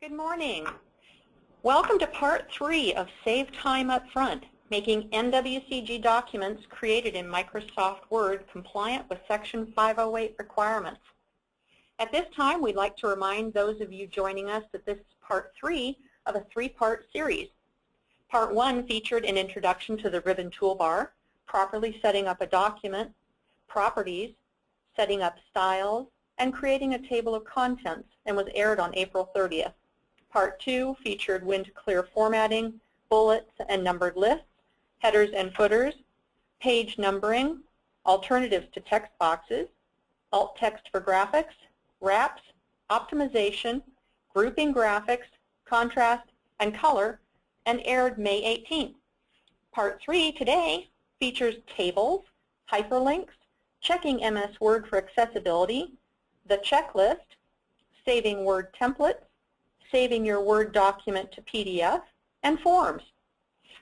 Good morning. Welcome to part 3 of Save Time Up Front, making NWCG documents created in Microsoft Word compliant with Section 508 requirements. At this time, we'd like to remind those of you joining us that this is part 3 of a 3-part series. Part 1 featured an introduction to the ribbon toolbar, properly setting up a document, properties, setting up styles, and creating a table of contents, and was aired on April 30th. Part 2 featured when to clear formatting, bullets and numbered lists, headers and footers, page numbering, alternatives to text boxes, alt text for graphics, wraps, optimization, grouping graphics, contrast, and color, and aired May 18th. Part 3 today features tables, hyperlinks, checking MS Word for accessibility, the checklist, saving Word templates, saving your Word document to PDF, and forms.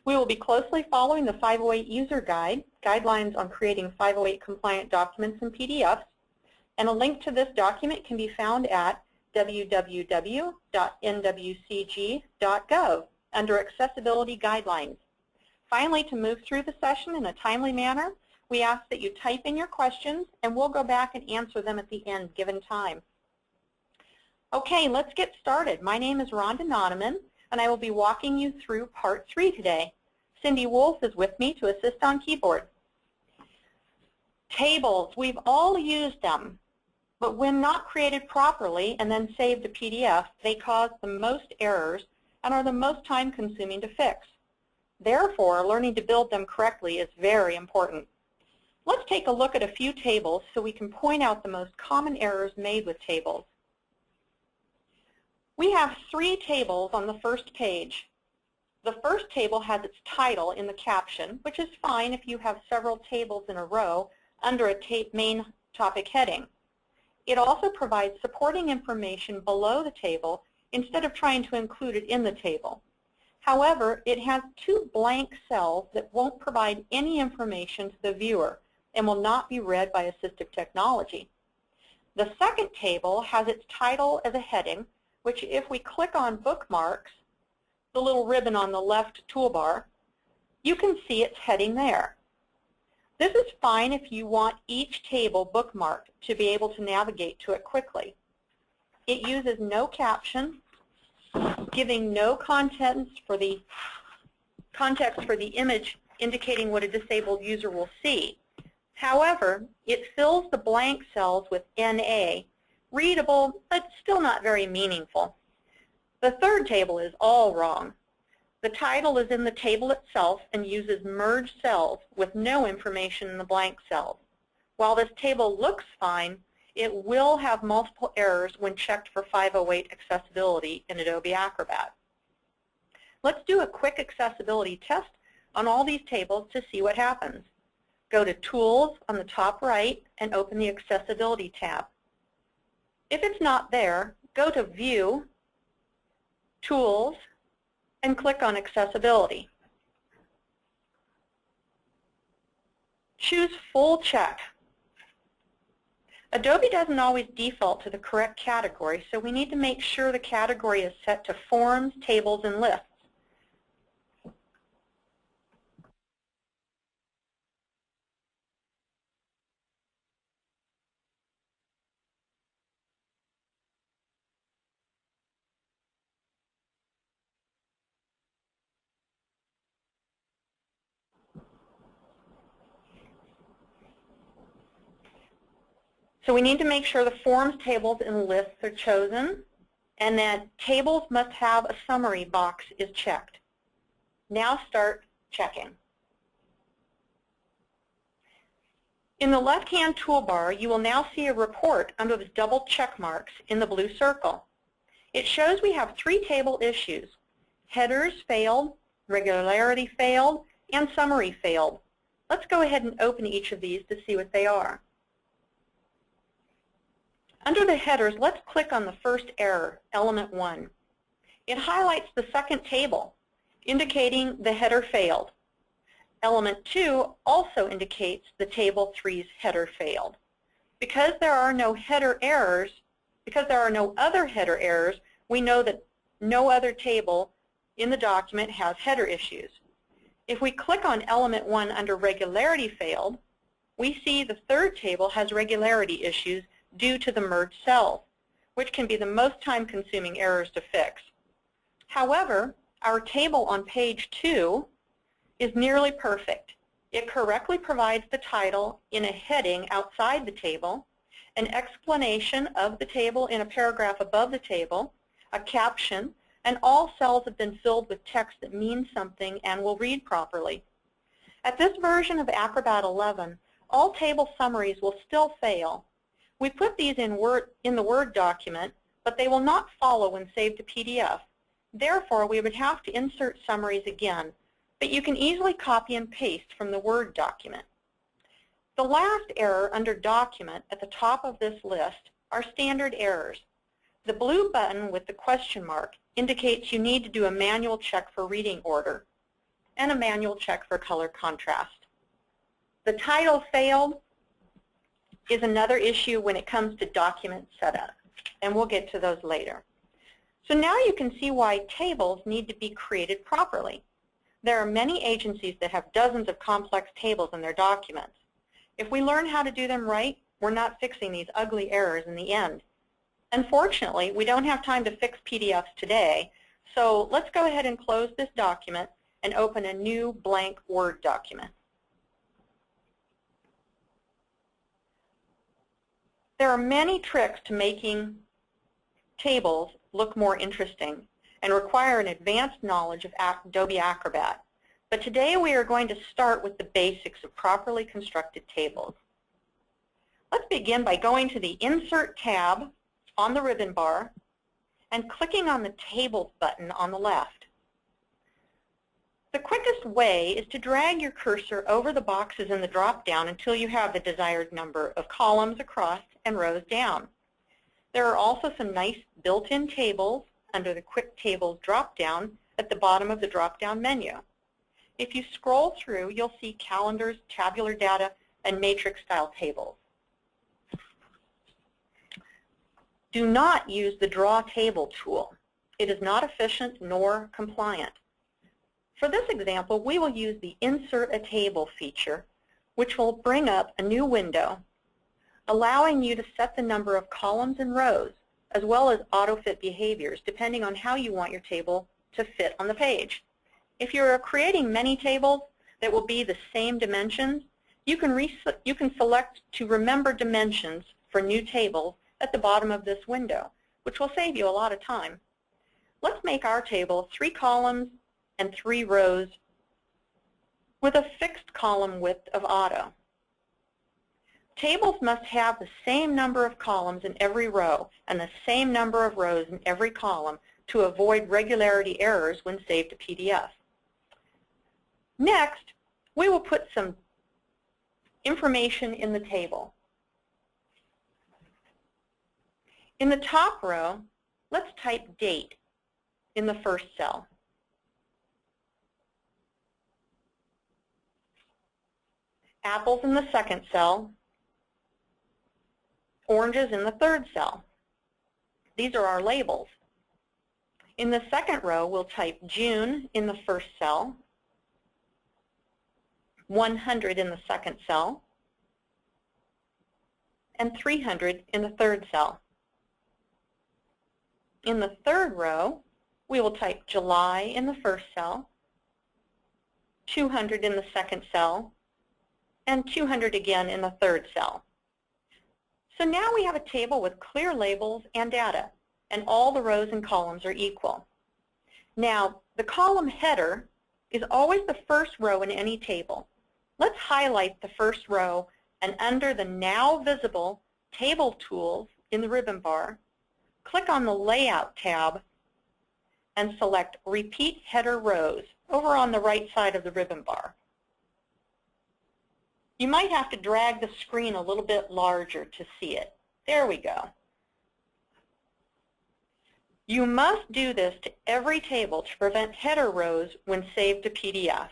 We will be closely following the 508 user guide, guidelines on creating 508 compliant documents and PDFs, and a link to this document can be found at www.nwcg.gov under Accessibility Guidelines. Finally, to move through the session in a timely manner, we ask that you type in your questions and we'll go back and answer them at the end given time. Okay, let's get started. My name is Rhonda Noneman, and I will be walking you through part 3 today. Cindy Wolf is with me to assist on keyboard. Tables, we've all used them, but when not created properly and then saved to PDF, they cause the most errors and are the most time-consuming to fix. Therefore, learning to build them correctly is very important. Let's take a look at a few tables so we can point out the most common errors made with tables. We have 3 tables on the first page. The first table has its title in the caption, which is fine if you have several tables in a row under a main topic heading. It also provides supporting information below the table instead of trying to include it in the table. However, it has 2 blank cells that won't provide any information to the viewer and will not be read by assistive technology. The second table has its title as a heading, which if we click on bookmarks, the little ribbon on the left toolbar, you can see its heading there. This is fine if you want each table bookmarked to be able to navigate to it quickly. It uses no caption, giving no context for the image indicating what a disabled user will see. However, it fills the blank cells with NA, readable, but still not very meaningful. The third table is all wrong. The title is in the table itself and uses merged cells with no information in the blank cells. While this table looks fine, it will have multiple errors when checked for 508 accessibility in Adobe Acrobat. Let's do a quick accessibility test on all these tables to see what happens. Go to Tools on the top right and open the Accessibility tab. If it's not there, go to View, Tools, and click on Accessibility. Choose Full Check. Adobe doesn't always default to the correct category, so we need to make sure the category is set to Forms, Tables, and Lists. So we need to make sure the Forms, Tables, and Lists are chosen, and that Tables must have a summary box is checked. Now start checking. In the left-hand toolbar, you will now see a report under the double check marks in the blue circle. It shows we have 3 table issues: headers failed, regularity failed, and summary failed. Let's go ahead and open each of these to see what they are. Under the headers, let's click on the first error, element 1. It highlights the second table, indicating the header failed. Element 2 also indicates the table 3's header failed. Because there are no other header errors, we know that no other table in the document has header issues. If we click on element 1 under regularity failed, we see the third table has regularity issues due to the merged cells, which can be the most time-consuming errors to fix. However, our table on page 2 is nearly perfect. It correctly provides the title in a heading outside the table, an explanation of the table in a paragraph above the table, a caption, and all cells have been filled with text that means something and will read properly. At this version of Acrobat 11, all table summaries will still fail. We put these in the Word document, but they will not follow when saved to PDF. Therefore, we would have to insert summaries again, but you can easily copy and paste from the Word document. The last error under Document at the top of this list are standard errors. The blue button with the question mark indicates you need to do a manual check for reading order and a manual check for color contrast. The title failed is another issue when it comes to document setup, and we'll get to those later. So now you can see why tables need to be created properly. There are many agencies that have dozens of complex tables in their documents. If we learn how to do them right, we're not fixing these ugly errors in the end. Unfortunately, we don't have time to fix PDFs today, so let's go ahead and close this document and open a new blank Word document. There are many tricks to making tables look more interesting and require an advanced knowledge of Adobe Acrobat. But today we are going to start with the basics of properly constructed tables. Let's begin by going to the Insert tab on the ribbon bar and clicking on the Tables button on the left. The quickest way is to drag your cursor over the boxes in the drop-down until you have the desired number of columns across and rows down. There are also some nice built-in tables under the Quick Tables drop-down at the bottom of the drop-down menu. If you scroll through, you'll see calendars, tabular data, and matrix-style tables. Do not use the Draw Table tool. It is not efficient nor compliant. For this example, we will use the Insert a Table feature, which will bring up a new window, allowing you to set the number of columns and rows, as well as auto-fit behaviors, depending on how you want your table to fit on the page. If you're creating many tables that will be the same dimensions, you can select to remember dimensions for new tables at the bottom of this window, which will save you a lot of time. Let's make our table 3 columns and 3 rows with a fixed column width of auto. Tables must have the same number of columns in every row and the same number of rows in every column to avoid regularity errors when saved to PDF. Next, we will put some information in the table. In the top row, let's type date in the first cell. Apples in the second cell. Oranges in the third cell. These are our labels. In the second row, we'll type June in the first cell, 100 in the second cell, and 300 in the third cell. In the third row, we will type July in the first cell, 200 in the second cell, and 200 again in the third cell. So now we have a table with clear labels and data, and all the rows and columns are equal. Now, the column header is always the first row in any table. Let's highlight the first row, and under the Now Visible Table Tools in the ribbon bar, click on the Layout tab and select Repeat Header Rows over on the right side of the ribbon bar. You might have to drag the screen a little bit larger to see it. There we go. You must do this to every table to prevent header rows when saved to PDF.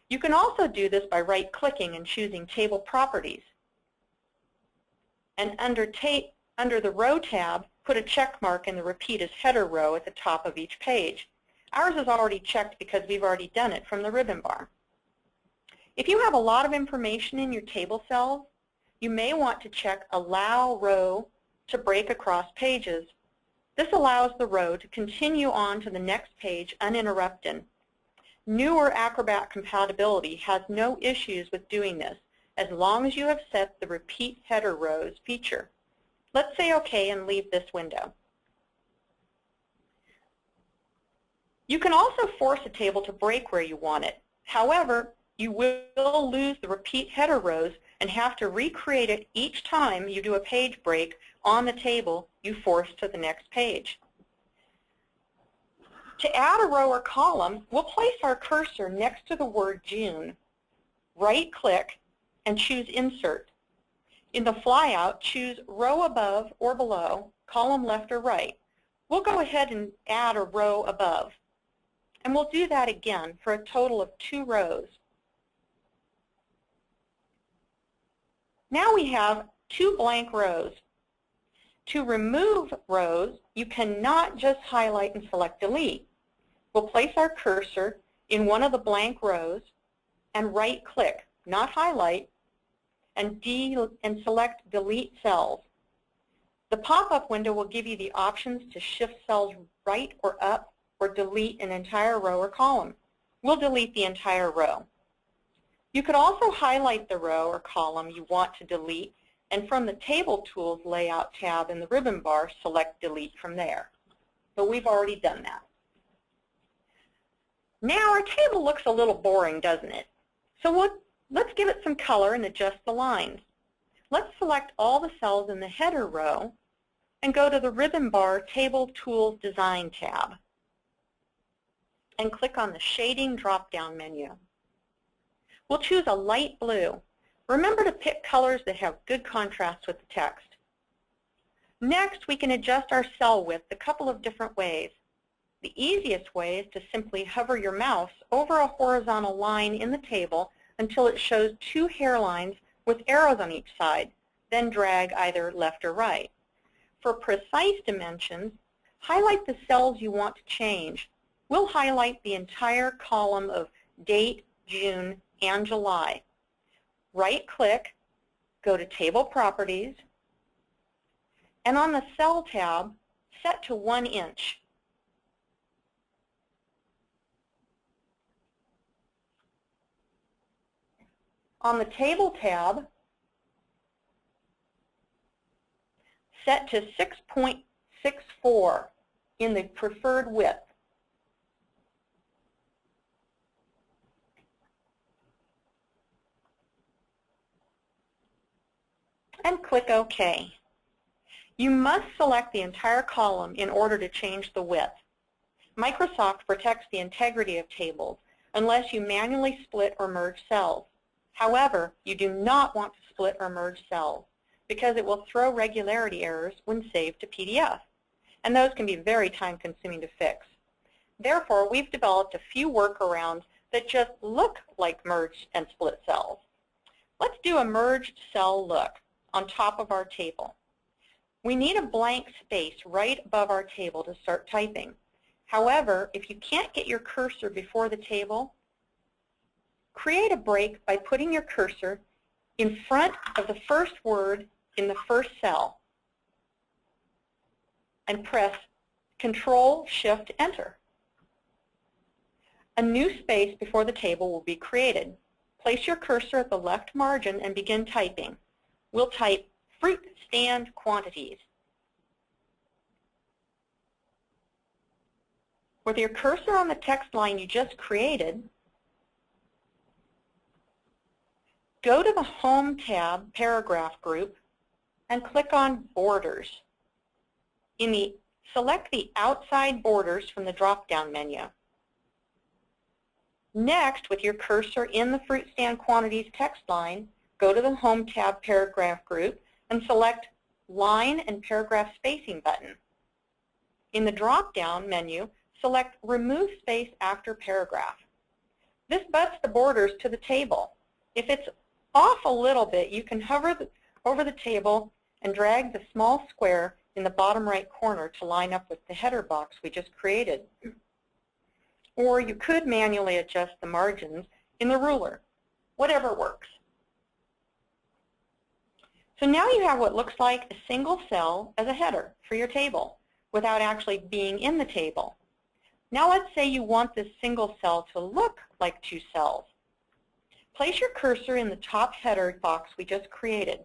You can also do this by right-clicking and choosing Table Properties. And under the Row tab, put a check mark in the Repeat as Header row at the top of each page. Ours is already checked because we've already done it from the ribbon bar. If you have a lot of information in your table cells, you may want to check Allow Row to break across pages. This allows the row to continue on to the next page uninterrupted. Newer Acrobat compatibility has no issues with doing this, as long as you have set the Repeat Header Rows feature. Let's say OK and leave this window. You can also force a table to break where you want it. However, you will lose the Repeat Header Rows and have to recreate it each time you do a page break on the table you force to the next page. To add a row or column, we'll place our cursor next to the word June, right-click, and choose Insert. In the flyout, choose Row Above or Below, Column Left or Right. We'll go ahead and add a row above. And we'll do that again for a total of 2 rows. Now we have 2 blank rows. To remove rows, you cannot just highlight and select Delete. We'll place our cursor in one of the blank rows and right-click, not highlight, and select Delete Cells. The pop-up window will give you the options to shift cells right or up or delete an entire row or column. We'll delete the entire row. You could also highlight the row or column you want to delete, and from the Table Tools Layout tab in the ribbon bar, select Delete from there. But we've already done that. Now our table looks a little boring, doesn't it? So let's give it some color and adjust the lines. Let's select all the cells in the header row and go to the ribbon bar Table Tools Design tab and click on the Shading drop-down menu. We'll choose a light blue. Remember to pick colors that have good contrast with the text. Next, we can adjust our cell width a couple of different ways. The easiest way is to simply hover your mouse over a horizontal line in the table until it shows 2 hairlines with arrows on each side, then drag either left or right. For precise dimensions, highlight the cells you want to change. We'll highlight the entire column of date, June, and July. Right-click, go to Table Properties, and on the Cell tab, set to 1 inch. On the Table tab, set to 6.64 in the preferred width. And click OK. You must select the entire column in order to change the width. Microsoft protects the integrity of tables unless you manually split or merge cells. However, you do not want to split or merge cells because it will throw regularity errors when saved to PDF, and those can be very time-consuming to fix. Therefore, we've developed a few workarounds that just look like merged and split cells. Let's do a merged cell look on top of our table. We need a blank space right above our table to start typing. However, if you can't get your cursor before the table, create a break by putting your cursor in front of the first word in the first cell and press Control-Shift-Enter. A new space before the table will be created. Place your cursor at the left margin and begin typing. We'll type fruit stand quantities. With your cursor on the text line you just created, go to the Home tab paragraph group and click on Borders. Select the outside borders from the drop-down menu. Next, with your cursor in the fruit stand quantities text line, go to the Home tab paragraph group and select Line and Paragraph Spacing button. In the drop-down menu, select Remove Space After Paragraph. This butts the borders to the table. If it's off a little bit, you can hover over the table and drag the small square in the bottom right corner to line up with the header box we just created. Or you could manually adjust the margins in the ruler, whatever works. So now you have what looks like a single cell as a header for your table without actually being in the table. Now let's say you want this single cell to look like two cells. Place your cursor in the top header box we just created.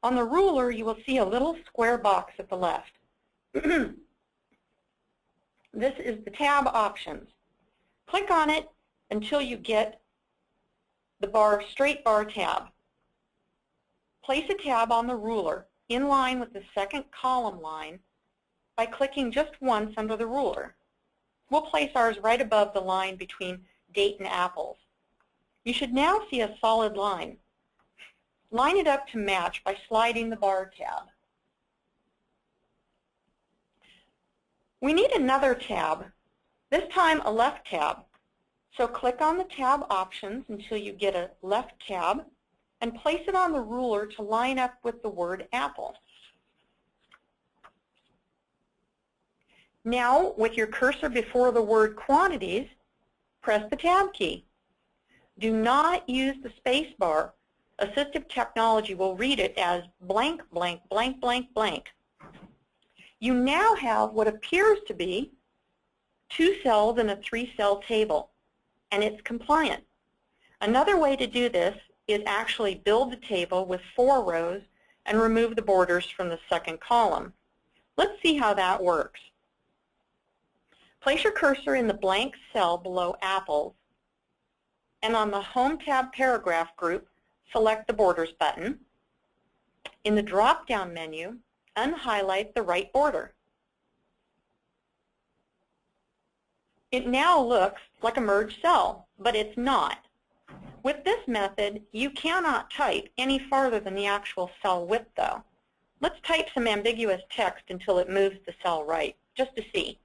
On the ruler, you will see a little square box at the left. This is the tab options. Click on it until you get the straight bar tab. Place a tab on the ruler in line with the second column line by clicking just once under the ruler. We'll place ours right above the line between date and apples. You should now see a solid line. Line it up to match by sliding the bar tab. We need another tab, this time a left tab. So click on the tab options until you get a left tab and place it on the ruler to line up with the word apple. Now, with your cursor before the word quantities, press the tab key. Do not use the space bar. Assistive technology will read it as blank, blank, blank, blank, blank. You now have what appears to be 2 cells in a 3-cell table, and it's compliant. Another way to do this is actually build the table with 4 rows and remove the borders from the second column. Let's see how that works. Place your cursor in the blank cell below apples, and on the Home tab paragraph group, select the Borders button. In the drop-down menu, unhighlight the right border. It now looks like a merged cell, but it's not. With this method, you cannot type any farther than the actual cell width, though. Let's type some ambiguous text until it moves the cell right, just to see.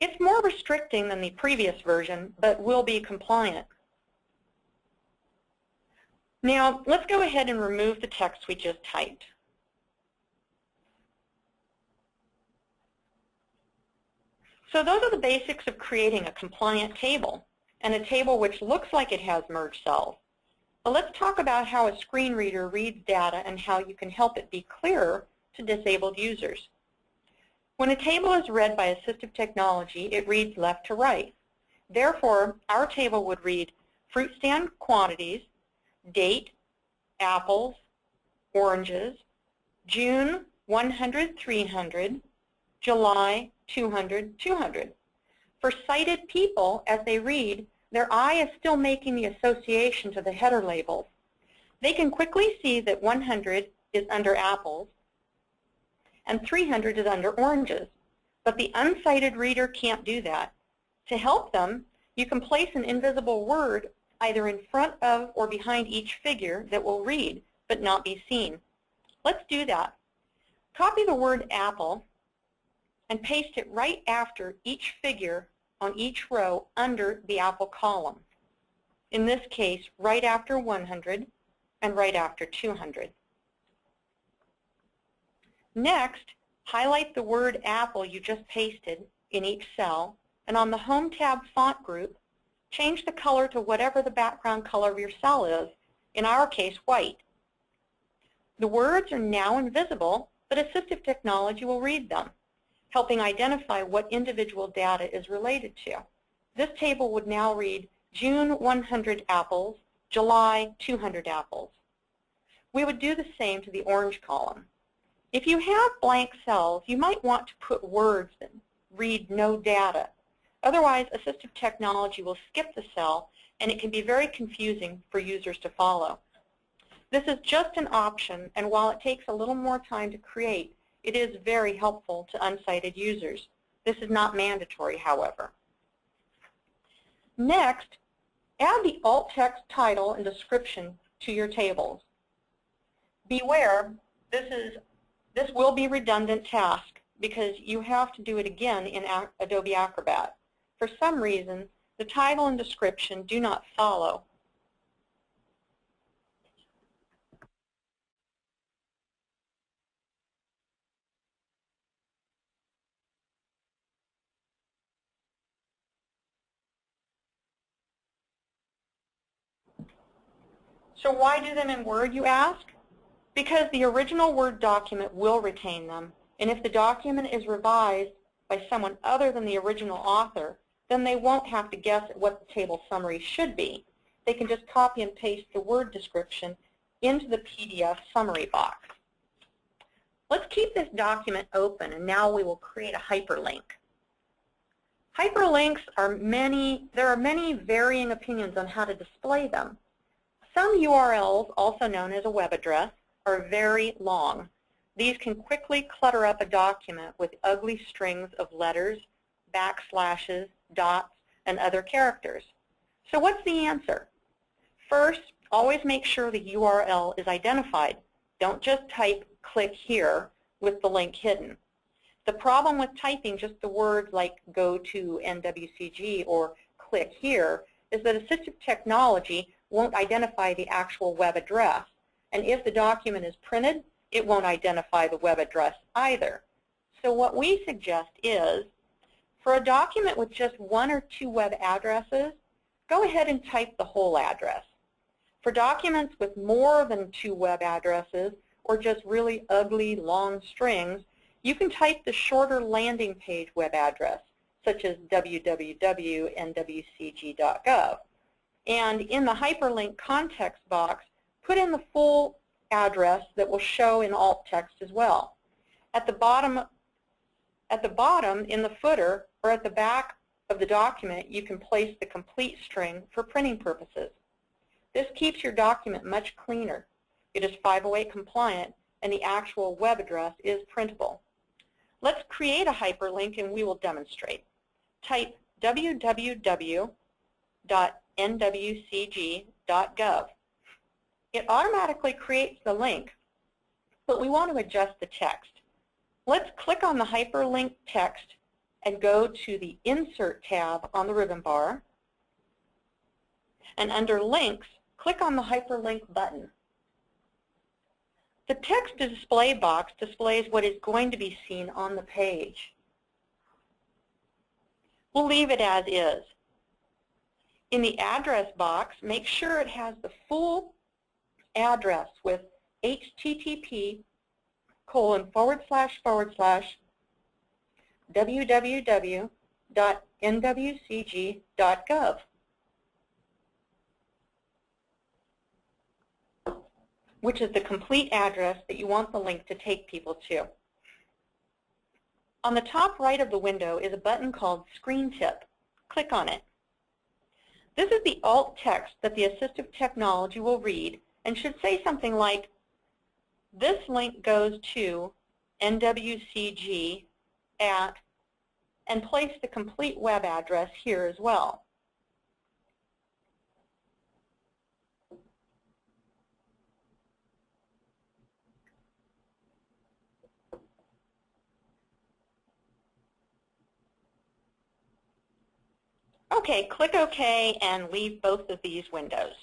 It's more restricting than the previous version, but will be compliant. Now, let's go ahead and remove the text we just typed. So those are the basics of creating a compliant table, and a table which looks like it has merged cells. But let's talk about how a screen reader reads data and how you can help it be clearer to disabled users. When a table is read by assistive technology, it reads left to right. Therefore, our table would read fruit stand quantities, date, apples, oranges, June 100, 300, July 200, 200. For sighted people, as they read, their eye is still making the association to the header labels. They can quickly see that 100 is under apples and 300 is under oranges, but the unsighted reader can't do that. To help them, you can place an invisible word either in front of or behind each figure that will read but not be seen. Let's do that. Copy the word apple and paste it right after each figure on each row under the apple column. In this case, right after 100 and right after 200. Next, highlight the word apple you just pasted in each cell, and on the Home tab font group, change the color to whatever the background color of your cell is, in our case, white. The words are now invisible, but assistive technology will read them, helping identify what individual data is related to. This table would now read June 100 apples, July 200 apples. We would do the same to the orange column. If you have blank cells, you might want to put words that read no data. Otherwise, assistive technology will skip the cell, and it can be very confusing for users to follow. This is just an option, and while it takes a little more time to create, it is very helpful to unsighted users. This is not mandatory, however. Next, add the alt text title and description to your tables. Beware, this will be a redundant task because you have to do it again in Adobe Acrobat. For some reason, the title and description do not follow. So why do them in Word, you ask? Because the original Word document will retain them, and if the document is revised by someone other than the original author, then they won't have to guess at what the table summary should be. They can just copy and paste the Word description into the PDF summary box. Let's keep this document open, and now we will create a hyperlink. Hyperlinks are there are many varying opinions on how to display them. Some URLs, also known as a web address, are very long. These can quickly clutter up a document with ugly strings of letters, backslashes, dots, and other characters. So what's the answer? First, always make sure the URL is identified. Don't just type "click here" with the link hidden. The problem with typing just the words like "go to NWCG" or "click here" is that assistive technology won't identify the actual web address. And if the document is printed, it won't identify the web address either. So what we suggest is, for a document with just 1 or 2 web addresses, go ahead and type the whole address. For documents with more than 2 web addresses, or just really ugly long strings, you can type the shorter landing page web address, such as www.nwcg.gov. And in the hyperlink context box, put in the full address that will show in alt text as well. At the bottom in the footer or at the back of the document, you can place the complete string for printing purposes. This keeps your document much cleaner. It is 508 compliant, and the actual web address is printable. Let's create a hyperlink, and we will demonstrate. Type www.nwcg.gov. It automatically creates the link, but we want to adjust the text. Let's click on the hyperlink text and go to the Insert tab on the ribbon bar. And under Links, click on the hyperlink button. The text display box displays what is going to be seen on the page. We'll leave it as is. In the address box, make sure it has the full address with http://www.nwcg.gov, which is the complete address that you want the link to take people to. On the top right of the window is a button called Screen Tip. Click on it. This is the alt text that the assistive technology will read and should say something like, "This link goes to NWCG at," and place the complete web address here as well. Okay, click OK and leave both of these windows.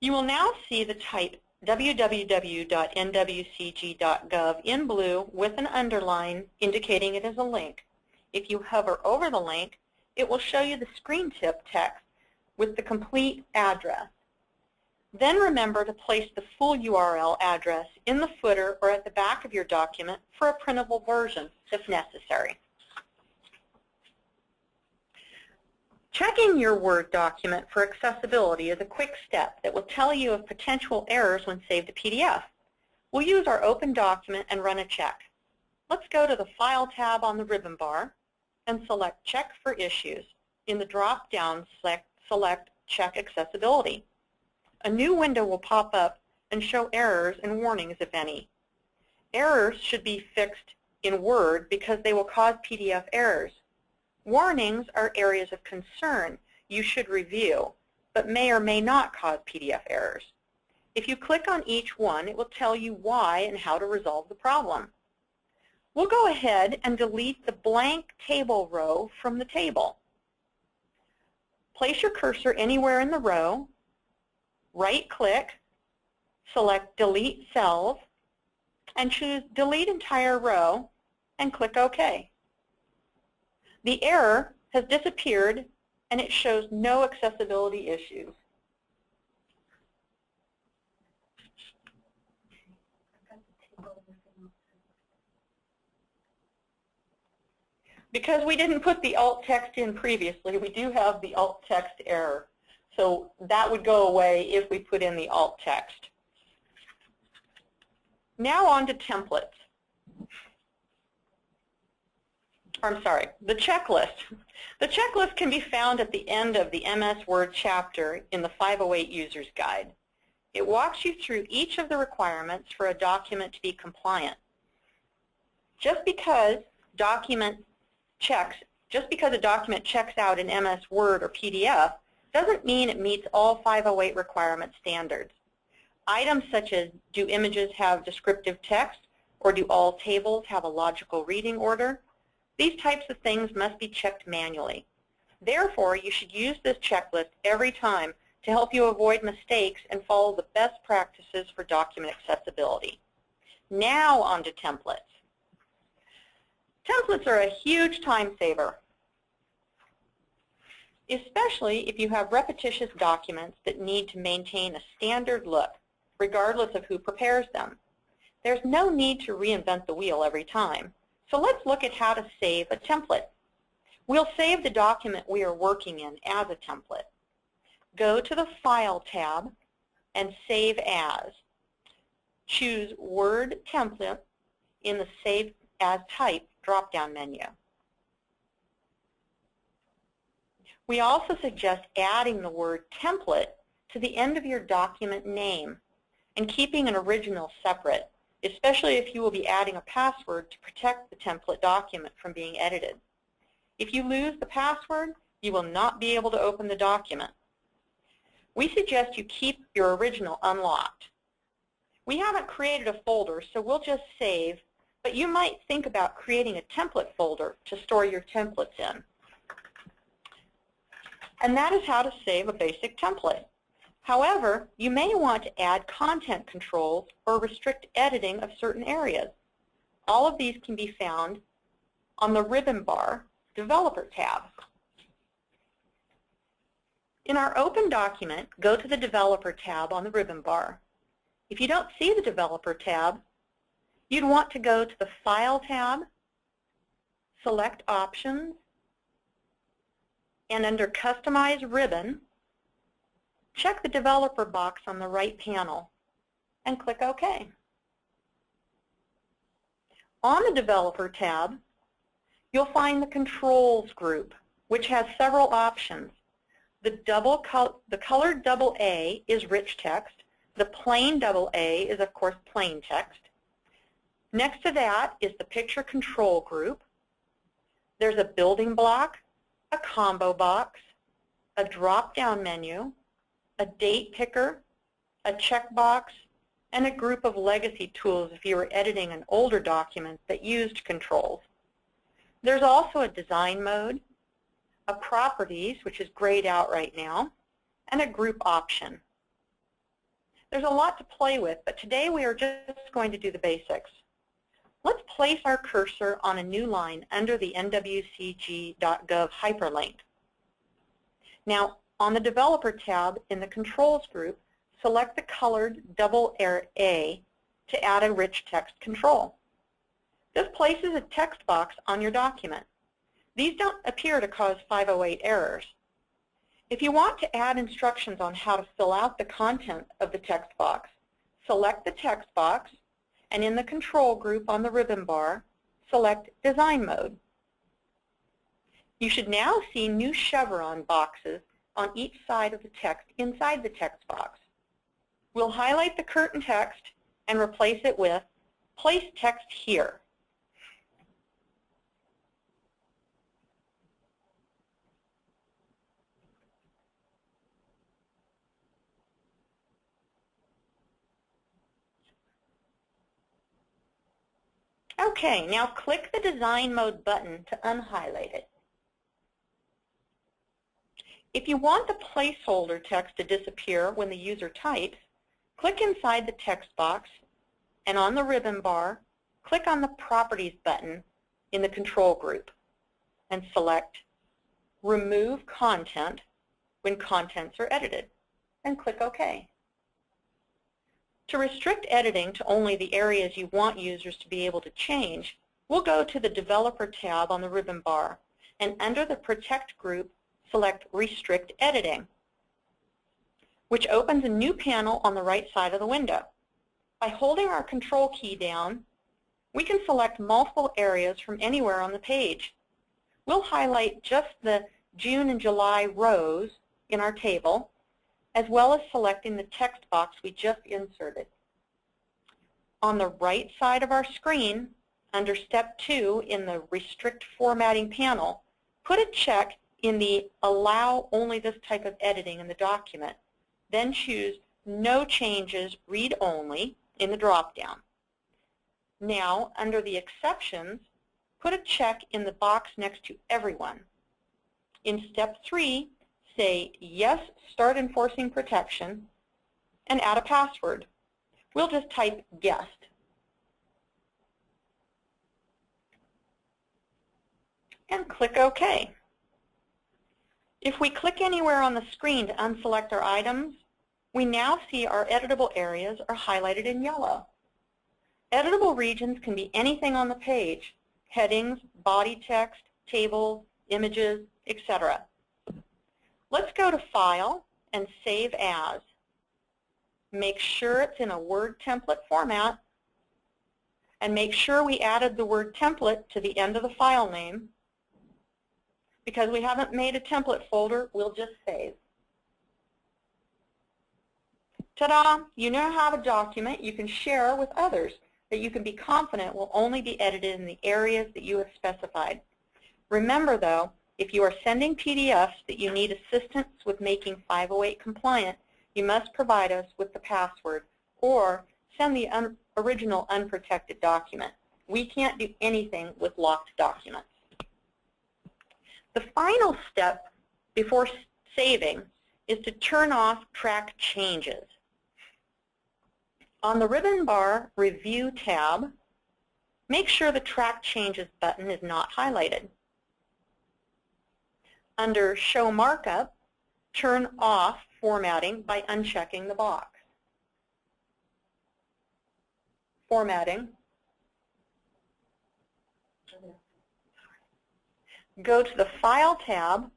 You will now see the type www.nwcg.gov in blue with an underline indicating it is a link. If you hover over the link, it will show you the screen tip text with the complete address. Then remember to place the full URL address in the footer or at the back of your document for a printable version if necessary. Checking your Word document for accessibility is a quick step that will tell you of potential errors when saved to PDF. We'll use our open document and run a check. Let's go to the File tab on the ribbon bar and select Check for Issues. In the drop-down, select Check Accessibility. A new window will pop up and show errors and warnings, if any. Errors should be fixed in Word because they will cause PDF errors. Warnings are areas of concern you should review, but may or may not cause PDF errors. If you click on each one, it will tell you why and how to resolve the problem. We'll go ahead and delete the blank table row from the table. Place your cursor anywhere in the row, right-click, select Delete Cells, and choose Delete Entire Row, and click OK. The error has disappeared and it shows no accessibility issues. Because we didn't put the alt text in previously, we do have the alt text error. So that would go away if we put in the alt text. Now on to templates. I'm sorry, the checklist. The checklist can be found at the end of the MS Word chapter in the 508 User's Guide. It walks you through each of the requirements for a document to be compliant. Just because a document checks out in MS Word or PDF doesn't mean it meets all 508 requirement standards. Items such as, do images have descriptive text, or do all tables have a logical reading order? These types of things must be checked manually. Therefore, you should use this checklist every time to help you avoid mistakes and follow the best practices for document accessibility. Now on to templates. Templates are a huge time saver, especially if you have repetitious documents that need to maintain a standard look, regardless of who prepares them. There's no need to reinvent the wheel every time. So let's look at how to save a template. We'll save the document we are working in as a template. Go to the File tab and Save As. Choose Word Template in the Save As Type drop-down menu. We also suggest adding the word template to the end of your document name and keeping an original separate, especially if you will be adding a password to protect the template document from being edited. If you lose the password, you will not be able to open the document. We suggest you keep your original unlocked. We haven't created a folder, so we'll just save, but you might think about creating a template folder to store your templates in. And that is how to save a basic template. However, you may want to add content controls or restrict editing of certain areas. All of these can be found on the ribbon bar Developer tab. In our open document, go to the Developer tab on the ribbon bar. If you don't see the Developer tab, you'd want to go to the File tab, select Options, and under Customize Ribbon, check the Developer box on the right panel and click OK. On the Developer tab, you'll find the Controls group, which has several options. The colored AA is rich text. The plain AA is, of course, plain text. Next to that is the Picture Control group. There's a building block, a combo box, a drop-down menu, a date picker, a checkbox, and a group of legacy tools if you were editing an older document that used controls. There's also a design mode, a properties, which is grayed out right now, and a group option. There's a lot to play with, but today we are just going to do the basics. Let's place our cursor on a new line under the nwcg.gov hyperlink. Now, on the Developer tab in the Controls group, select the colored AA to add a rich text control. This places a text box on your document. These don't appear to cause 508 errors. If you want to add instructions on how to fill out the content of the text box, select the text box, and in the Control group on the ribbon bar, select Design Mode. You should now see new chevron boxes on each side of the text inside the text box. We'll highlight the curtain text and replace it with Place Text Here. Okay, now click the Design Mode button to unhighlight it. If you want the placeholder text to disappear when the user types, click inside the text box, and on the ribbon bar, click on the Properties button in the Control group and select Remove Content when contents are edited, and click OK. To restrict editing to only the areas you want users to be able to change, we'll go to the Developer tab on the ribbon bar, and under the Protect group, select Restrict Editing, which opens a new panel on the right side of the window. By holding our Control key down, we can select multiple areas from anywhere on the page. We'll highlight just the June and July rows in our table, as well as selecting the text box we just inserted. On the right side of our screen, under Step 2 in the Restrict Formatting panel, put a check in the Allow Only This Type of Editing in the document. Then choose No Changes, Read Only in the drop-down. Now, under the Exceptions, put a check in the box next to Everyone. In Step 3, say Yes, Start Enforcing Protection, and add a password. We'll just type Guest. And click OK. If we click anywhere on the screen to unselect our items, we now see our editable areas are highlighted in yellow. Editable regions can be anything on the page: headings, body text, tables, images, etc. Let's go to File and Save As. Make sure it's in a Word template format, and make sure we added the word template to the end of the file name. Because we haven't made a template folder, we'll just save. Ta-da! You now have a document you can share with others that you can be confident will only be edited in the areas that you have specified. Remember, though, if you are sending PDFs that you need assistance with making 508 compliant, you must provide us with the password or send the original unprotected document. We can't do anything with locked documents. The final step before saving is to turn off track changes. On the ribbon bar Review tab, make sure the Track Changes button is not highlighted. Under Show Markup, turn off formatting by unchecking the box. Formatting. Go to the File tab,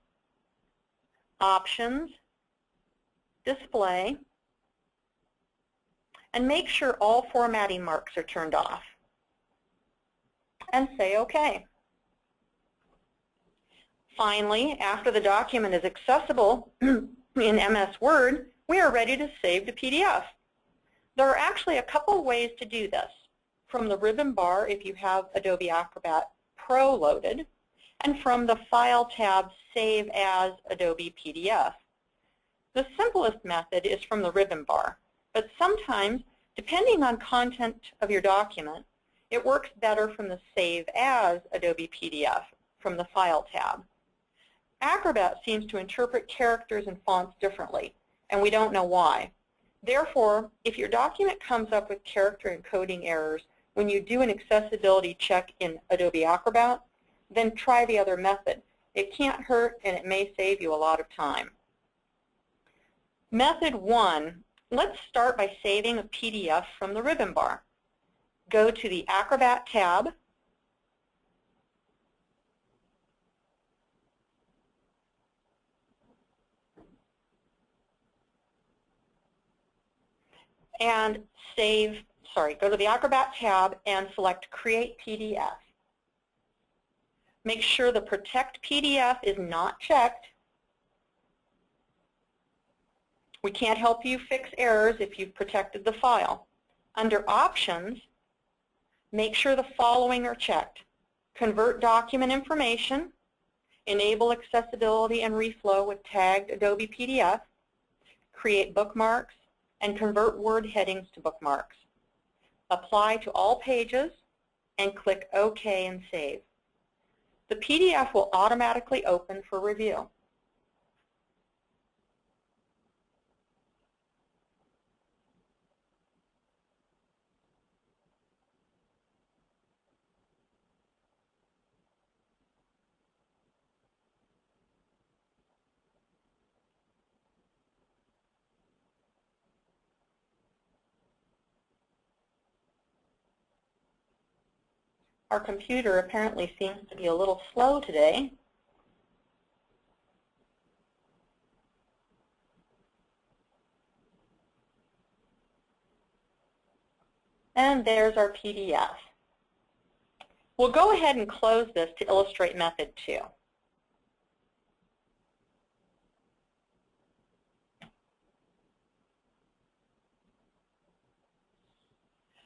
Options, Display, and make sure all formatting marks are turned off. And say OK. Finally, after the document is accessible in MS Word, we are ready to save to PDF. There are actually a couple ways to do this. From the ribbon bar if you have Adobe Acrobat Pro loaded, and from the File tab, Save As Adobe PDF. The simplest method is from the ribbon bar, but sometimes, depending on content of your document, it works better from the Save As Adobe PDF from the File tab. Acrobat seems to interpret characters and fonts differently, and we don't know why. Therefore, if your document comes up with character encoding errors when you do an accessibility check in Adobe Acrobat, then try the other method. It can't hurt, and it may save you a lot of time. Method 1, let's start by saving a PDF from the ribbon bar. Go to the Acrobat tab, and go to the Acrobat tab and select Create PDF. Make sure the Protect PDF is not checked. We can't help you fix errors if you've protected the file. Under Options, make sure the following are checked: Convert document information, enable accessibility and reflow with tagged Adobe PDF, create bookmarks, and convert word headings to bookmarks. Apply to all pages, and click OK and Save. The PDF will automatically open for review. Our computer apparently seems to be a little slow today. And there's our PDF. We'll go ahead and close this to illustrate method 2.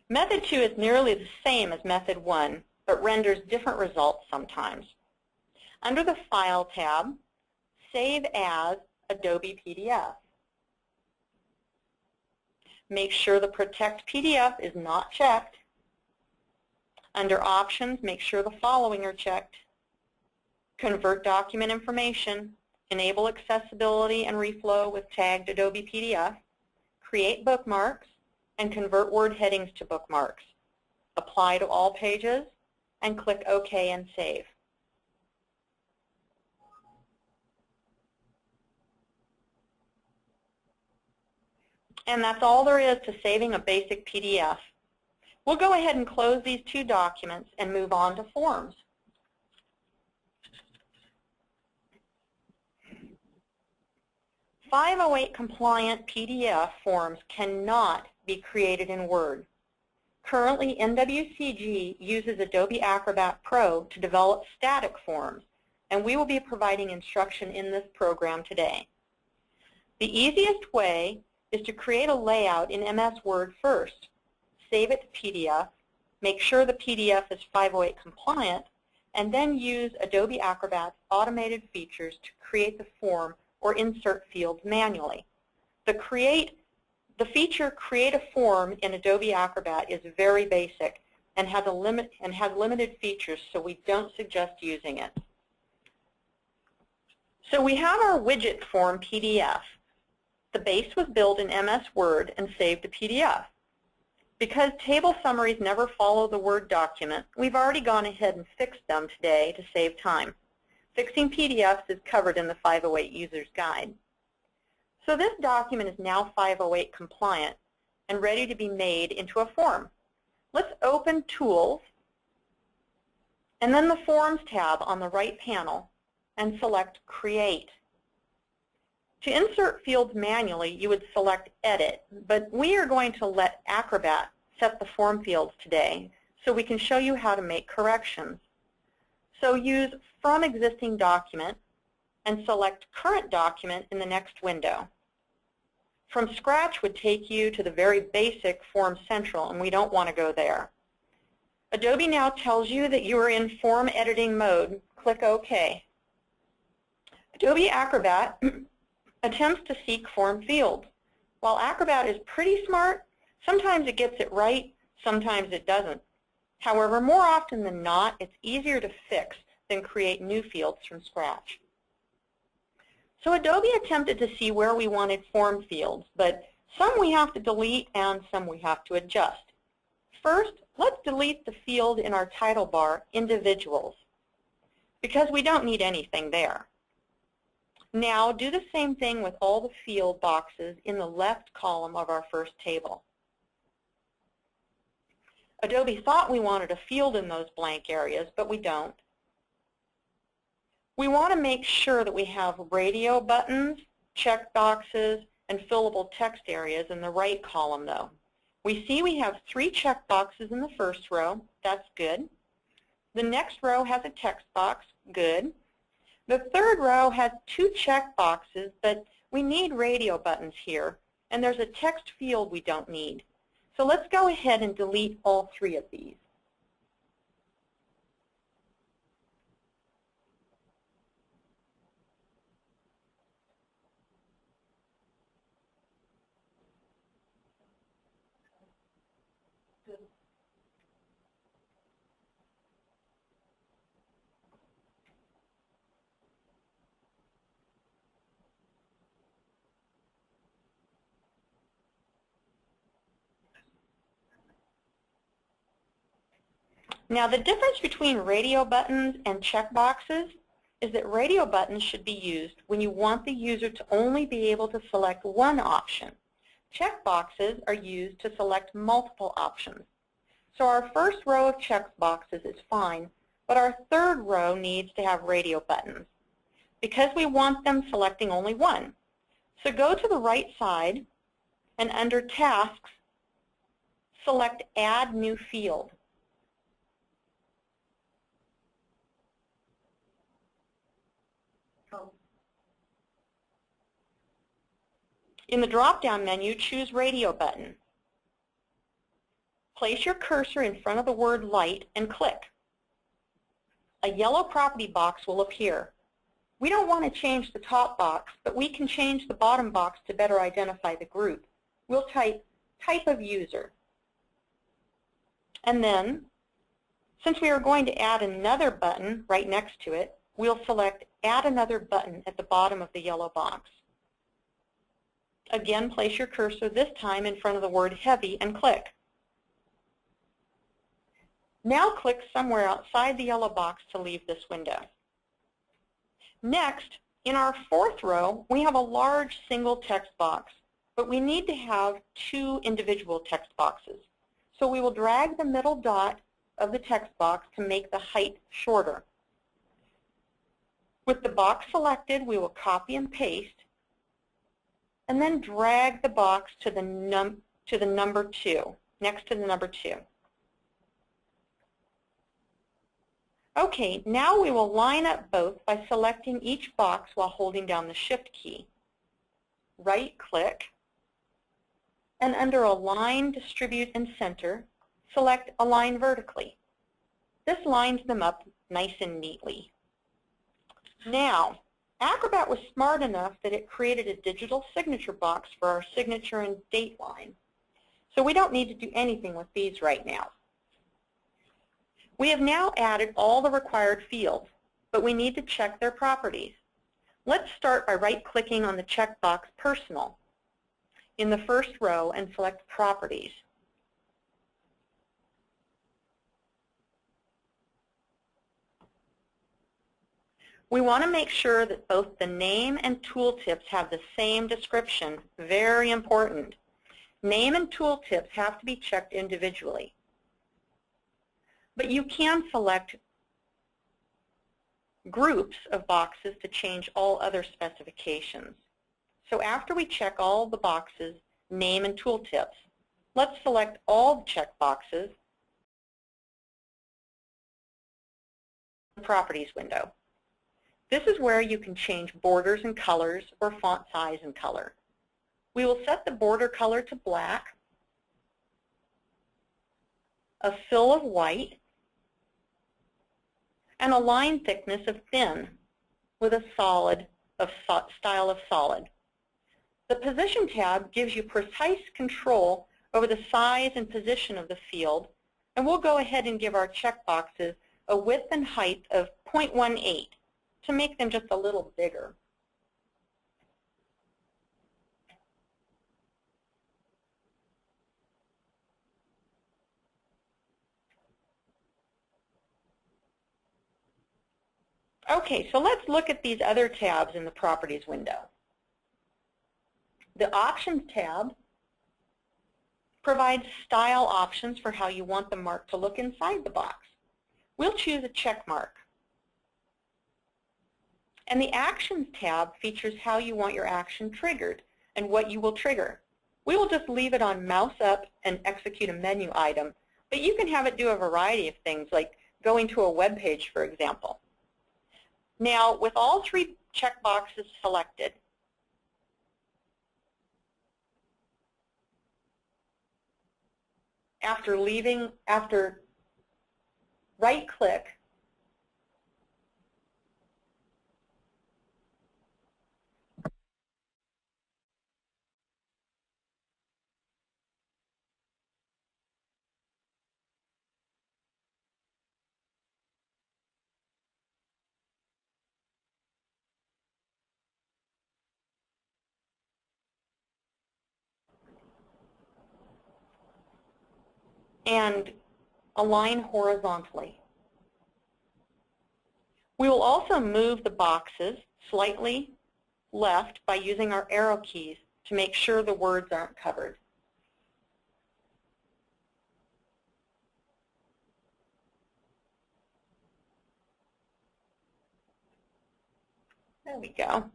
Method 2 is nearly the same as method 1, but renders different results sometimes. Under the File tab, Save As Adobe PDF. Make sure the Protect PDF is not checked. Under Options, make sure the following are checked. Convert document information, enable accessibility and reflow with tagged Adobe PDF, create bookmarks, and convert word headings to bookmarks. Apply to all pages, and click OK and Save. And that's all there is to saving a basic PDF. We'll go ahead and close these 2 documents and move on to forms. .508 compliant PDF forms cannot be created in Word. Currently, NWCG uses Adobe Acrobat Pro to develop static forms, and we will be providing instruction in this program today. The easiest way is to create a layout in MS Word first, save it to PDF, make sure the PDF is 508 compliant, and then use Adobe Acrobat's automated features to create the form or insert fields manually. The feature Create a Form in Adobe Acrobat is very basic and has limited features, so we don't suggest using it. So we have our widget form PDF. The base was built in MS Word and saved to PDF. Because table summaries never follow the Word document, we've already gone ahead and fixed them today to save time. Fixing PDFs is covered in the 508 User's Guide. So this document is now 508 compliant and ready to be made into a form. Let's open Tools and then the Forms tab on the right panel and select Create. To insert fields manually, you would select Edit, but we are going to let Acrobat set the form fields today so we can show you how to make corrections. So use From Existing Document and select Current Document in the next window. From Scratch would take you to the very basic Form Central, and we don't want to go there. Adobe now tells you that you are in form editing mode. Click OK. Adobe Acrobat attempts to seek form fields. While Acrobat is pretty smart, sometimes it gets it right, sometimes it doesn't. However, more often than not, it's easier to fix than create new fields from scratch. So Adobe attempted to see where we wanted form fields, but some we have to delete and some we have to adjust. First, let's delete the field in our title bar, Individuals, because we don't need anything there. Now do the same thing with all the field boxes in the left column of our first table. Adobe thought we wanted a field in those blank areas, but we don't. We want to make sure that we have radio buttons, check boxes, and fillable text areas in the right column, though. We see we have 3 check boxes in the first row. That's good. The next row has a text box. Good. The third row has 2 check boxes, but we need radio buttons here, and there's a text field we don't need. So let's go ahead and delete all 3 of these. Now the difference between radio buttons and checkboxes is that radio buttons should be used when you want the user to only be able to select one option. Checkboxes are used to select multiple options. So our first row of check boxes is fine, but our third row needs to have radio buttons because we want them selecting only one. So go to the right side and under Tasks, select Add New Field. In the drop-down menu, choose Radio Button. Place your cursor in front of the word Light and click. A yellow property box will appear. We don't want to change the top box, but we can change the bottom box to better identify the group. We'll type Type of User. And then, since we are going to add another button right next to it, we'll select Add Another Button at the bottom of the yellow box. Again, place your cursor this time in front of the word Heavy and click. Now click somewhere outside the yellow box to leave this window. Next, in our fourth row, we have a large single text box, but we need to have two individual text boxes. So we will drag the middle dot of the text box to make the height shorter. With the box selected, we will copy and paste, and then drag the box to the number 2, next to the number 2. Okay, now we will line up both by selecting each box while holding down the Shift key. Right-click, and under Align, Distribute, and Center, select Align Vertically. This lines them up nice and neatly. Now, Acrobat was smart enough that it created a digital signature box for our signature and date line. So we don't need to do anything with these right now. We have now added all the required fields, but we need to check their properties. Let's start by right-clicking on the checkbox Personal in the first row and select Properties. We want to make sure that both the name and tooltips have the same description. Very important. Name and tooltips have to be checked individually. But you can select groups of boxes to change all other specifications. So after we check all the boxes, name and tooltips, let's select all the check boxes in the Properties window. This is where you can change borders and colors or font size and color. We will set the border color to black, a fill of white, and a line thickness of thin with a style of solid. The Position tab gives you precise control over the size and position of the field, and we'll go ahead and give our checkboxes a width and height of 0.18 to make them just a little bigger. Okay, so let's look at these other tabs in the Properties window. The Options tab provides style options for how you want the mark to look inside the box. We'll choose a check mark. And the Actions tab features how you want your action triggered and what you will trigger. We will just leave it on mouse up and execute a menu item, but you can have it do a variety of things like going to a web page, for example. Now, with all three checkboxes selected, after right-click, and align horizontally. We will also move the boxes slightly left by using our arrow keys to make sure the words aren't covered. There we go.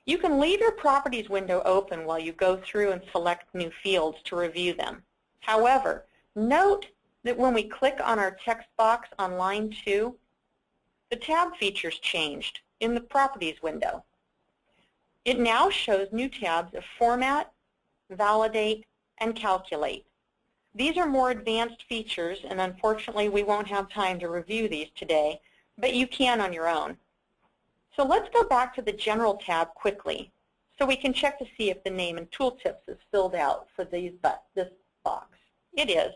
You can leave your Properties window open while you go through and select new fields to review them. However, note that when we click on our text box on line 2, the tab features changed in the Properties window. It now shows new tabs of Format, Validate, and Calculate. These are more advanced features, and unfortunately we won't have time to review these today, but you can on your own. So let's go back to the General tab quickly so we can check to see if the name and tooltips is filled out for this box. It is.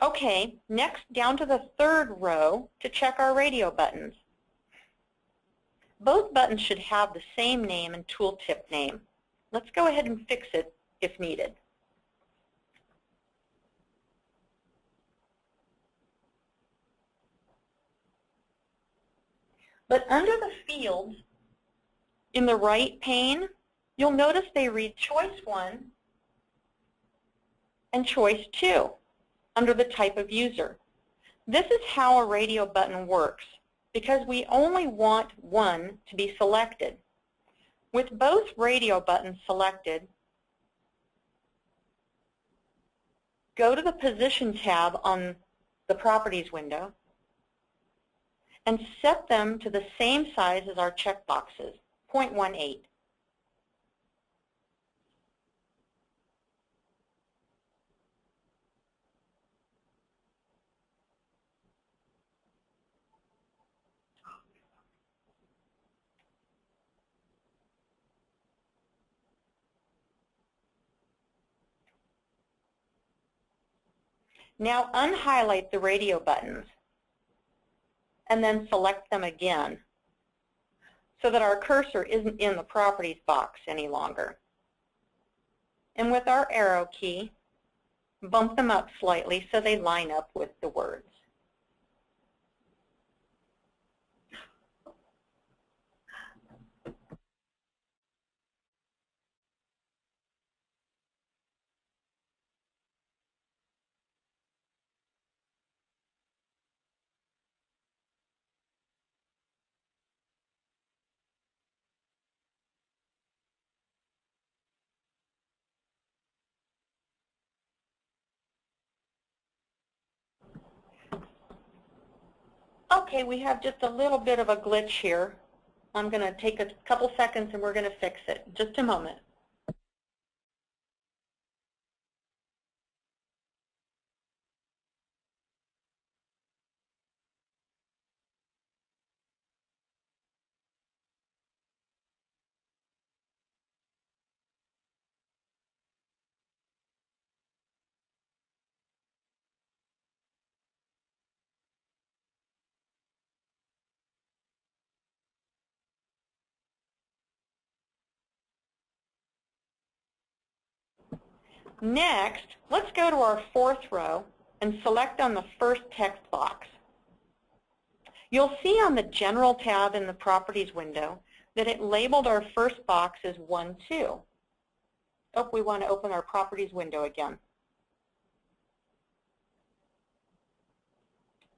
Okay, next down to the 3rd row to check our radio buttons. Both buttons should have the same name and tooltip name. Let's go ahead and fix it if needed. But under the fields in the right pane, you'll notice they read Choice 1 and Choice 2 under the type of user. This is how a radio button works because we only want one to be selected. With both radio buttons selected, go to the Position tab on the Properties window and set them to the same size as our checkboxes, 0.18. Now unhighlight the radio buttons and then select them again so that our cursor isn't in the Properties box any longer. And with our arrow key, bump them up slightly so they line up with the words. Okay, we have just a little bit of a glitch here. I'm going to take a couple seconds and we're going to fix it. Just a moment. Next, let's go to our 4th row and select on the first text box. You'll see on the General tab in the Properties window that it labeled our first box as 1, 2. Oh, we want to open our Properties window again.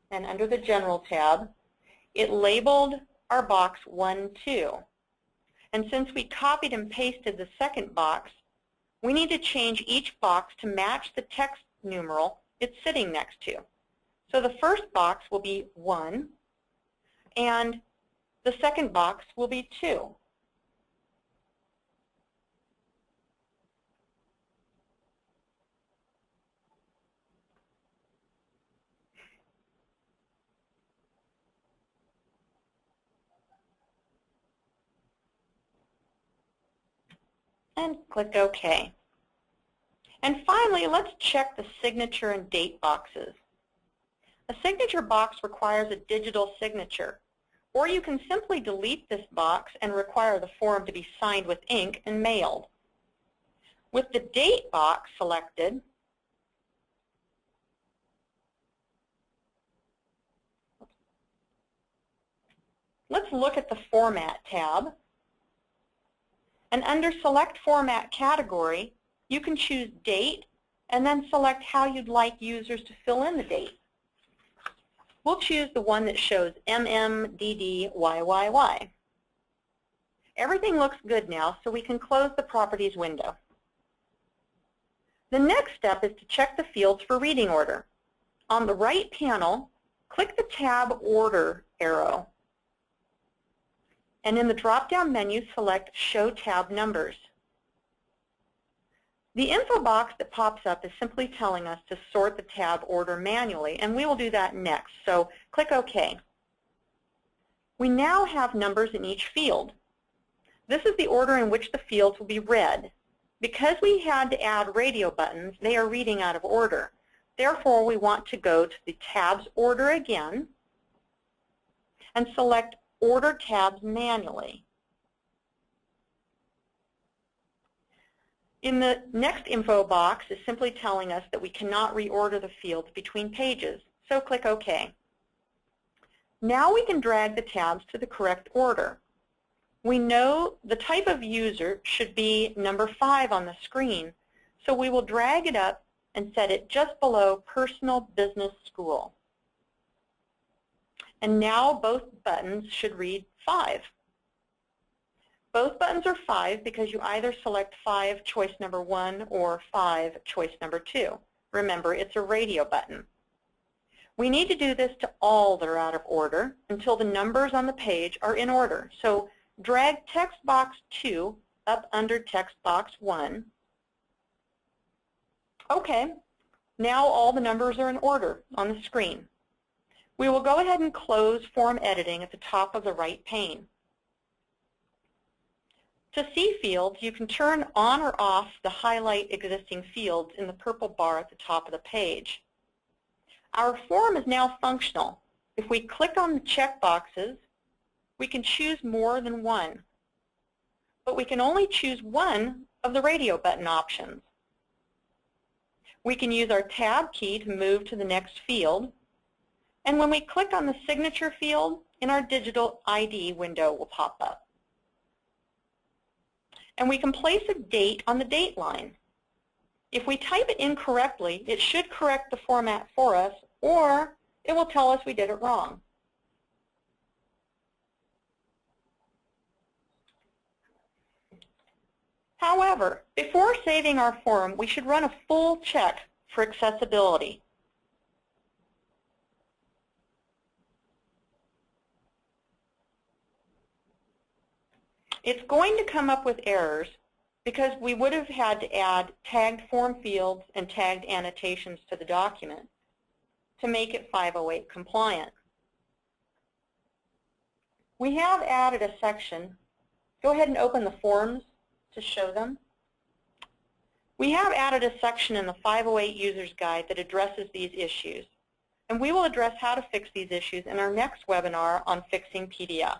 And under the General tab, it labeled our box 1, 2. And since we copied and pasted the second box, we need to change each box to match the text numeral it's sitting next to. So the first box will be 1, and the second box will be 2. And click OK. And finally, let's check the signature and date boxes. A signature box requires a digital signature, or you can simply delete this box and require the form to be signed with ink and mailed. With the date box selected, let's look at the Format tab. And under Select Format Category, you can choose Date and then select how you'd like users to fill in the date. We'll choose the one that shows MMDDYYY. Everything looks good now, so we can close the Properties window. The next step is to check the fields for reading order. On the right panel, click the Tab Order arrow. And in the drop-down menu, select Show Tab Numbers. The info box that pops up is simply telling us to sort the tab order manually, and we will do that next, so click OK. We now have numbers in each field. This is the order in which the fields will be read. Because we had to add radio buttons, they are reading out of order. Therefore, we want to go to the tabs order again and select Order Tabs manually. In the next info box is simply telling us that we cannot reorder the fields between pages, so click OK. Now we can drag the tabs to the correct order. We know the type of user should be number 5 on the screen, so we will drag it up and set it just below Personal Business School. And now both buttons should read 5. Both buttons are 5 because you either select 5 choice number 1 or 5 choice number 2. Remember, it's a radio button. We need to do this to all that are out of order until the numbers on the page are in order. So drag text box 2 up under text box 1. Okay, now all the numbers are in order on the screen. We will go ahead and close Form Editing at the top of the right pane. To see fields, you can turn on or off the Highlight Existing Fields in the purple bar at the top of the page. Our form is now functional. If we click on the check boxes, we can choose more than one, but we can only choose one of the radio button options. We can use our Tab key to move to the next field, and when we click on the signature field, in our Digital ID window will pop up. And we can place a date on the date line. If we type it incorrectly, it should correct the format for us, or it will tell us we did it wrong. However, before saving our form, we should run a full check for accessibility. It's going to come up with errors because we would have had to add tagged form fields and tagged annotations to the document to make it 508 compliant. We have added a section. Go ahead and open the forms to show them. We have added a section in the 508 User's Guide that addresses these issues, and we will address how to fix these issues in our next webinar on fixing PDFs.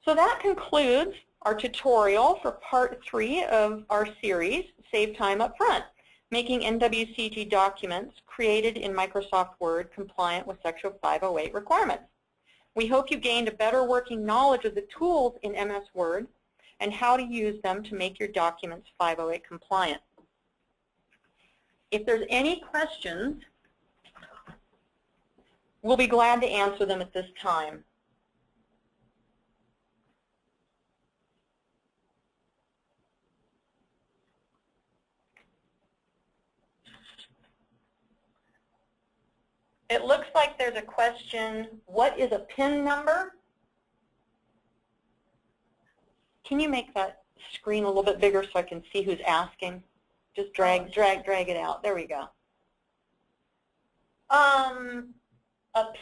So that concludes our tutorial for Part 3 of our series, Save Time Up Front, making NWCG documents created in Microsoft Word compliant with Section 508 requirements. We hope you gained a better working knowledge of the tools in MS Word and how to use them to make your documents 508 compliant. If there's any questions, we'll be glad to answer them at this time. It looks like there's a question, what is a PIN number? Can you make that screen a little bit bigger so I can see who's asking? Just drag it out. There we go. A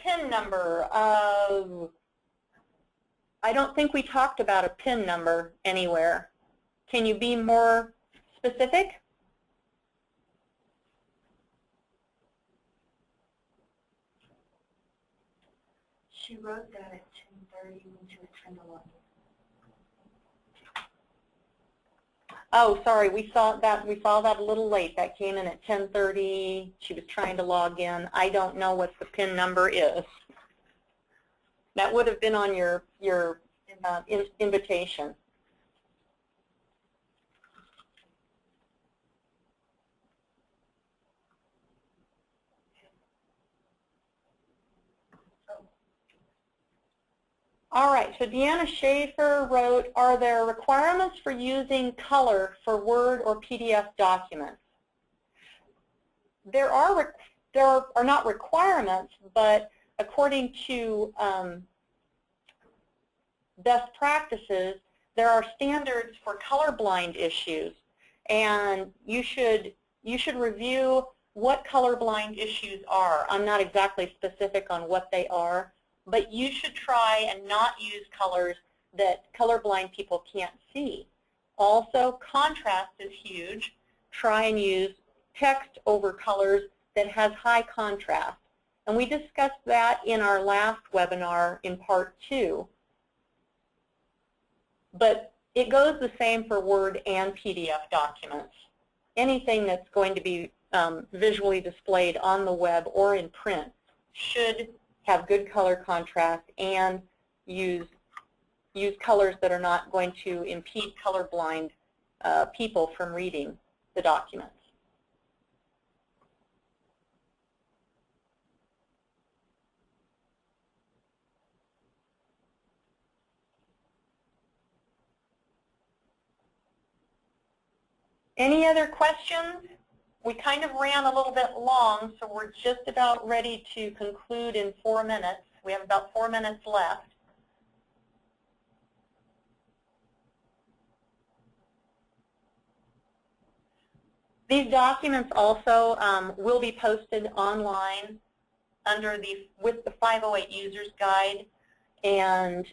PIN number. I don't think we talked about a PIN number anywhere. Can you be more specific? She wrote that at 10:30 when she was trying to log in. Oh, sorry, we saw that a little late. That came in at 10:30. She was trying to log in. I don't know what the PIN number is. That would have been on your invitation. All right, so Deanna Schaefer wrote, are there requirements for using color for Word or PDF documents? There are not requirements, but according to best practices, there are standards for colorblind issues, and you should review what colorblind issues are. I'm not exactly specific on what they are, but you should try and not use colors that colorblind people can't see. Also, contrast is huge. Try and use text over colors that has high contrast. And we discussed that in our last webinar in part 2. But it goes the same for Word and PDF documents. Anything that's going to be visually displayed on the web or in print should have good color contrast and use colors that are not going to impede colorblind people from reading the documents. Any other questions? We kind of ran a little bit long, so we're just about ready to conclude in 4 minutes. We have about 4 minutes left. These documents also will be posted online with the 508 Users Guide, and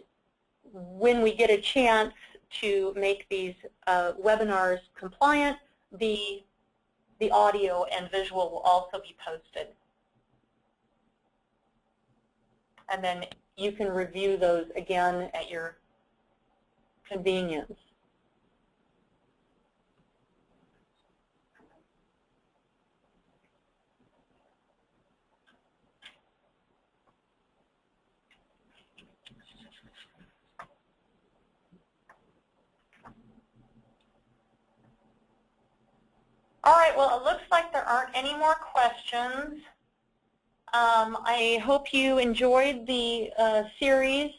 when we get a chance to make these webinars compliant, the audio and visual will also be posted. And then you can review those again at your convenience. All right, well, it looks like there aren't any more questions. I hope you enjoyed the series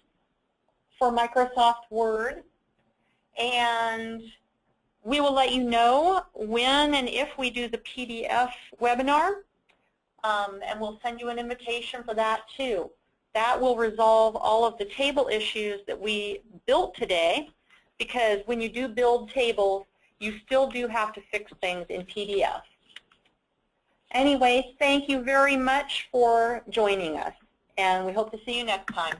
for Microsoft Word, and we will let you know when and if we do the PDF webinar, and we'll send you an invitation for that too. That will resolve all of the table issues that we built today, because when you do build tables, you still do have to fix things in PDF. Anyway, thank you very much for joining us, and we hope to see you next time.